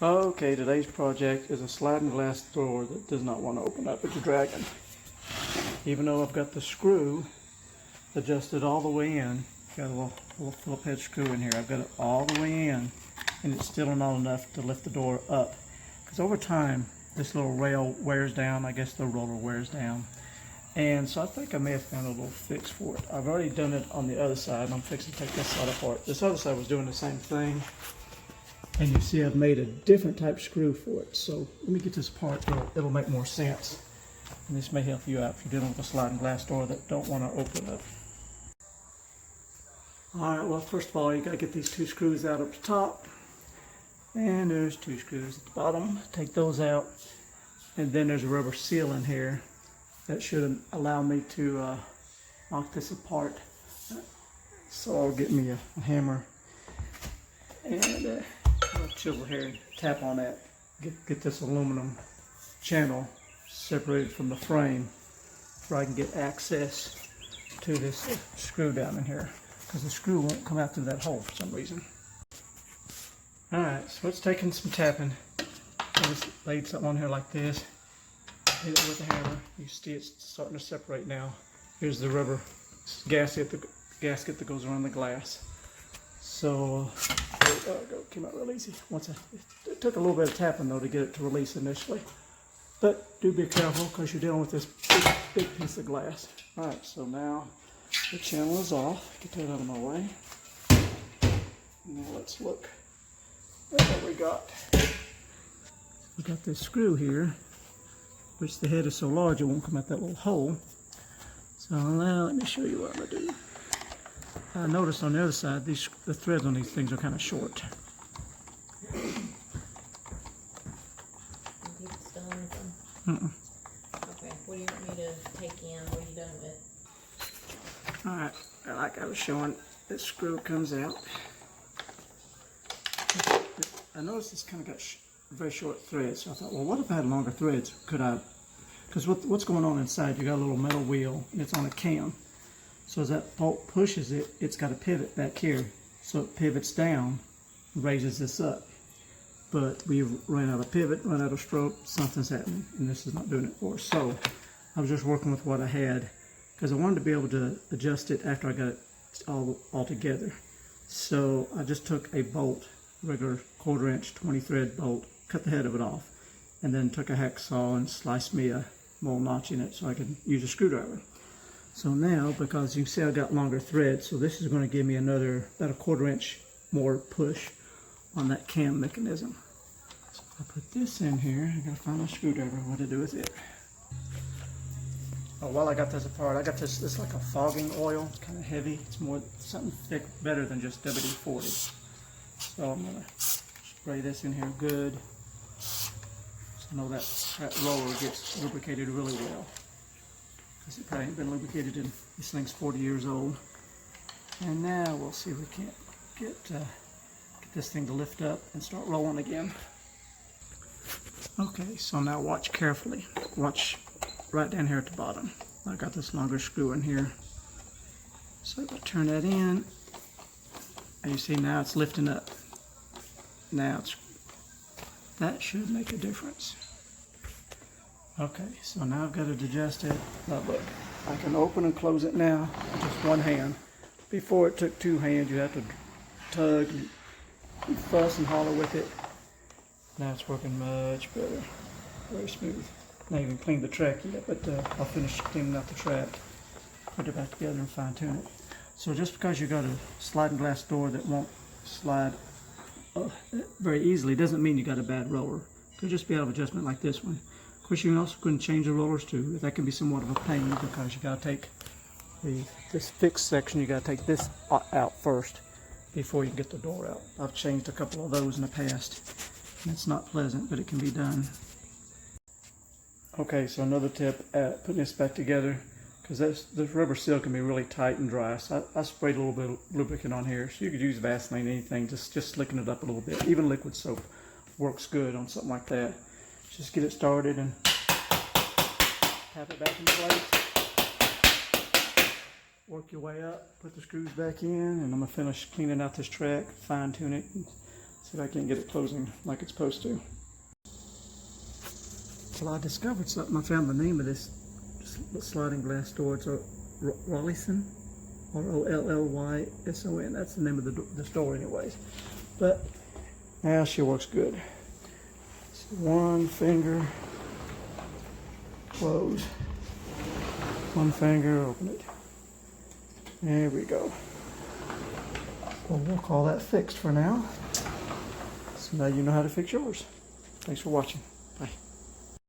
Okay, today's project is a sliding glass door that does not want to open up. It's a dragon. Even though I've got the screw adjusted all the way in, got a little Phillips head screw in here. I've got it all the way in, and it's still not enough to lift the door up. Because over time, this little rail wears down. I guess the roller wears down. And so I think I may have found a little fix for it. I've already done it on the other side, and I'm fixing to take this side apart. This other side was doing the same thing. And you see I've made a different type screw for it. So let me get this apart, it'll make more sense. And this may help you out if you're dealing with a sliding glass door that don't want to open up. Alright, well first of all you got to get these two screws out up the top. And there's two screws at the bottom. Take those out. And then there's a rubber seal in here that should allow me to knock this apart. So I'll get me a hammer and chisel here and tap on that. Get this aluminum channel separated from the frame so I can get access to this screw down in here, because the screw won't come out through that hole for some reason. Alright, so it's taking some tapping. I just laid something on here like this, hit it with a hammer. You see it's starting to separate now. Here's the rubber gasket that goes around the glass. So there we go, came out real easy. It took a little bit of tapping though to get it to release initially. But do be careful because you're dealing with this big piece of glass. Alright, so now the channel is off. Get that out of my way. Now let's look at what we got. We got this screw here, which the head is so large it won't come out that little hole. So now let me show you what I'm going to do. I noticed on the other side, the threads on these things are kind of short. Okay, what do you want me to take in? What are you done with? Alright, like I was showing, this screw comes out. I noticed it's kind of got very short threads, so I thought, well, what if I had longer threads? Could I? Because what's going on inside, you got a little metal wheel, and it's on a cam. So as that bolt pushes it, it's got a pivot back here. So it pivots down, raises this up. But we've run out of pivot, run out of stroke, something's happening, and this is not doing it for us. So I was just working with what I had, because I wanted to be able to adjust it after I got it all together. So I just took a bolt, regular 1/4 inch 20 thread bolt, cut the head of it off, and then took a hacksaw and sliced me a mole notch in it so I could use a screwdriver. So now, because you can see I got longer threads, so this is going to give me about a 1/4 inch more push on that cam mechanism. So if I put this in here, I gotta find a screwdriver, what to do with it. Oh, while I got this apart, I got this is like a fogging oil, kind of heavy. It's more something thick, better than just WD-40. So I'm gonna spray this in here good. So I know that roller gets lubricated really well. Because it probably ain't been lubricated in, this thing's 40 years old. And now we'll see if we can't get this thing to lift up and start rolling again. Okay, so now watch carefully. Watch right down here at the bottom. I got this longer screw in here. So if I turn that in, and you see now it's lifting up. Now that should make a difference. Okay, so now I've got to adjust it. Now look, I can open and close it now with just one hand. Before it took two hands, you have to tug and fuss and holler with it. Now it's working much better, very smooth. Not even cleaned the track yet, but I'll finish cleaning out the track, put it back together and fine tune it. So just because you got a sliding glass door that won't slide very easily doesn't mean you got a bad roller. Could just be out of adjustment like this one. Of course, you can also go and change the rollers too. That can be somewhat of a pain because you got to take this fixed section. You got to take this out first before you get the door out. I've changed a couple of those in the past. And it's not pleasant, but it can be done. Okay, so another tip at putting this back together, because this rubber seal can be really tight and dry. So I sprayed a little bit of lubricant on here. So you could use Vaseline, anything, just slicking it up a little bit. Even liquid soap works good on something like that. Just get it started and tap it back into place. Work your way up, put the screws back in, and I'm gonna finish cleaning out this track, fine tune it, and See if I can get it closing like it's supposed to. Well, I discovered something. I found the name of this sliding glass door. It's a Rollyson, Rolllyson. That's the name of the store, anyways. But now she works good. So one finger close, one finger open it. There we go. Well, we'll call that fixed for now. So now you know how to fix yours. Thanks for watching.